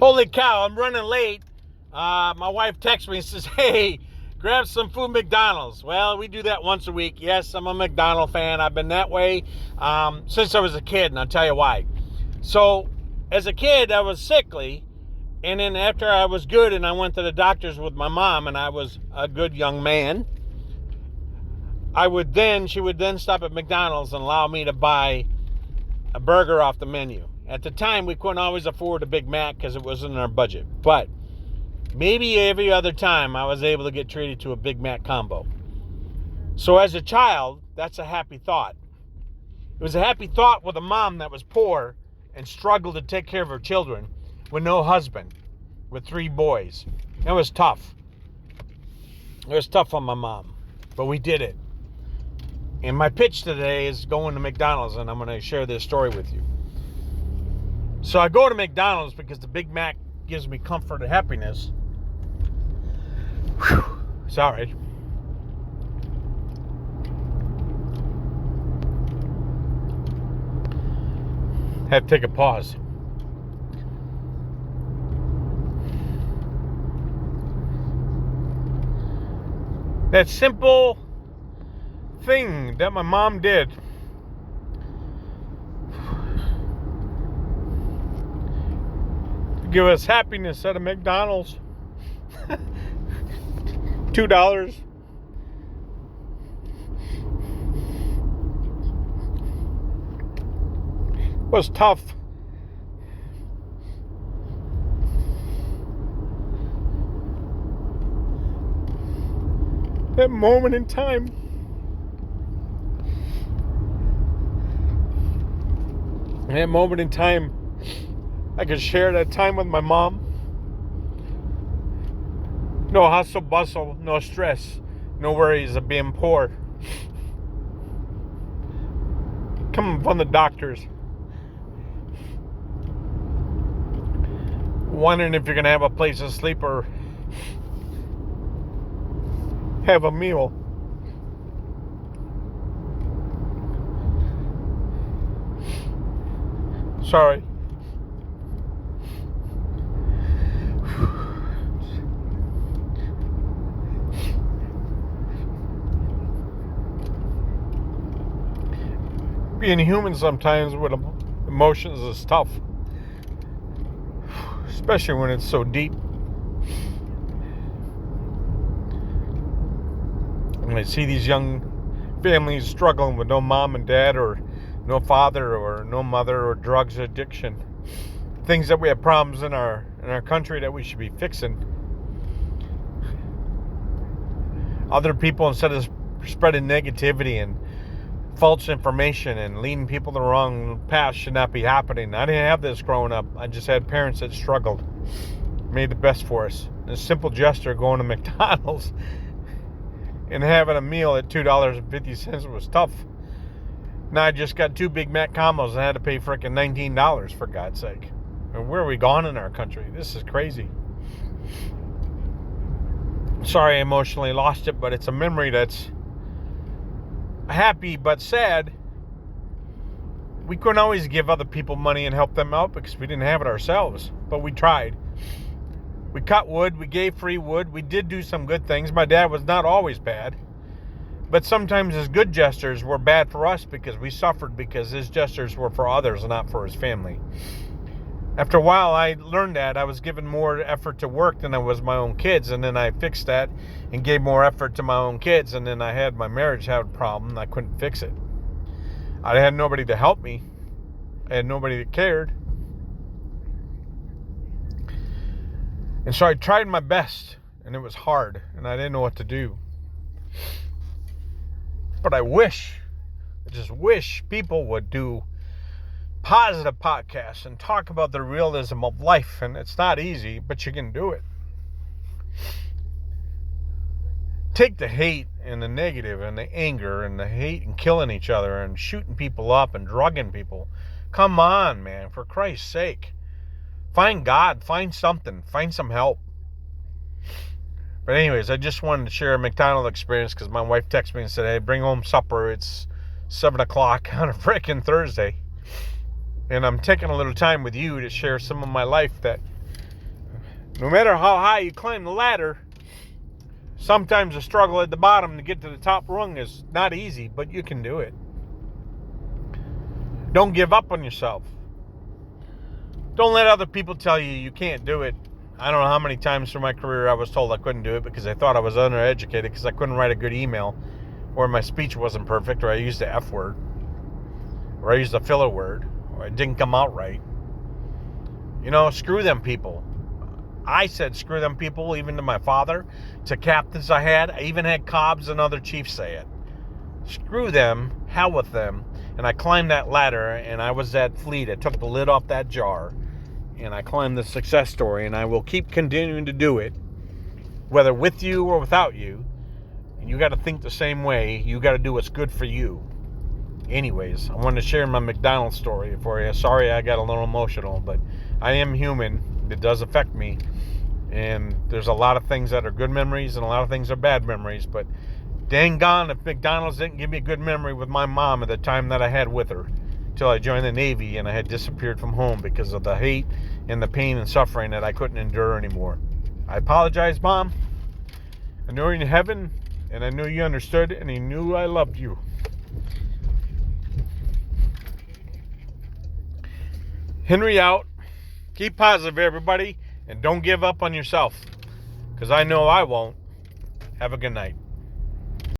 Holy cow, I'm running late. My wife texts me and says, hey, grab some food McDonald's. Well, we do that once a week. Yes, I'm a McDonald's fan. I've been that way since I was a kid, and I'll tell you why. So, as a kid, I was sickly, and then after I was good and I went to the doctors with my mom, and I was a good young man, she would then stop at McDonald's and allow me to buy a burger off the menu. At the time, we couldn't always afford a Big Mac because it wasn't in our budget. But maybe every other time I was able to get treated to a Big Mac combo. So as a child, that's a happy thought. It was a happy thought with a mom that was poor and struggled to take care of her children with no husband, with 3 boys. It was tough. It was tough on my mom, but we did it. And my pitch today is going to McDonald's, and I'm going to share this story with you. So I go to McDonald's because the Big Mac gives me comfort and happiness. Whew, sorry. Had to take a pause. That simple thing that my mom did to give us happiness at a McDonald's. $2 was tough. That moment in time, I could share that time with my mom. No hustle bustle, no stress, no worries of being poor. Coming from the doctors, wondering if you're going to have a place to sleep or have a meal. Sorry. Being human sometimes with emotions is tough, especially when it's so deep. When I see these young families struggling with no mom and dad, or no father, or no mother, or drugs addiction, things that we have problems in our country that we should be fixing. Other people, instead of spreading negativity and false information and leading people the wrong path, should not be happening. I didn't have this growing up. I just had parents that struggled, made the best for us. A simple gesture, going to McDonald's and having a meal at $2.50 was tough. Now I just got 2 Big Mac combos and I had to pay frickin' $19, for God's sake. And where are we gone in our country? This is crazy. Sorry I emotionally lost it, but it's a memory that's happy but sad. We couldn't always give other people money and help them out because we didn't have it ourselves, but we tried. We cut wood, we gave free wood, we did do some good things. My dad was not always bad, but sometimes his good gestures were bad for us because we suffered, because his gestures were for others and not for his family. After a while, I learned that I was giving more effort to work than I was my own kids, and then I fixed that and gave more effort to my own kids, and then I had my marriage have a problem and I couldn't fix it. I had nobody to help me. I had nobody that cared. And so I tried my best, and it was hard, and I didn't know what to do. But I just wish people would do positive podcasts and talk about the realism of life. And it's not easy, but you can do it. Take the hate and the negative and the anger and the hate and killing each other and shooting people up and drugging people. Come on, man, for Christ's sake. Find God, find something, find some help. But anyways, I just wanted to share a McDonald's experience because my wife texted me and said, hey, bring home supper. It's 7 o'clock on a freaking Thursday. And I'm taking a little time with you to share some of my life that No matter how high you climb the ladder, sometimes the struggle at the bottom to get to the top rung is not easy, but you can do it. Don't give up on yourself. Don't let other people tell you you can't do it. I don't know how many times through my career I was told I couldn't do it because I thought I was undereducated because I couldn't write a good email, or my speech wasn't perfect, or I used the F word, or I used a filler word, or it didn't come out right. Screw them people. I said screw them people even to my father, to captains I had. I even had Cobbs and other chiefs say it. Screw them, hell with them. And I climbed that ladder, and I was that fleet. I took the lid off that jar, and I climbed the success story, and I will keep continuing to do it, whether with you or without you. And you got to think the same way. You got to do what's good for you. Anyways, I wanted to share my McDonald's story for you. Sorry I got a little emotional, but I am human. It does affect me. And there's a lot of things that are good memories and a lot of things are bad memories. But dang gone if McDonald's didn't give me a good memory with my mom at the time that I had with her, till I joined the Navy and I had disappeared from home because of the hate and the pain and suffering that I couldn't endure anymore. I apologize, Mom. I know you're in heaven, and I knew you understood, and you knew I loved you. Henry out. Keep positive, everybody, and don't give up on yourself, because I know I won't. Have a good night.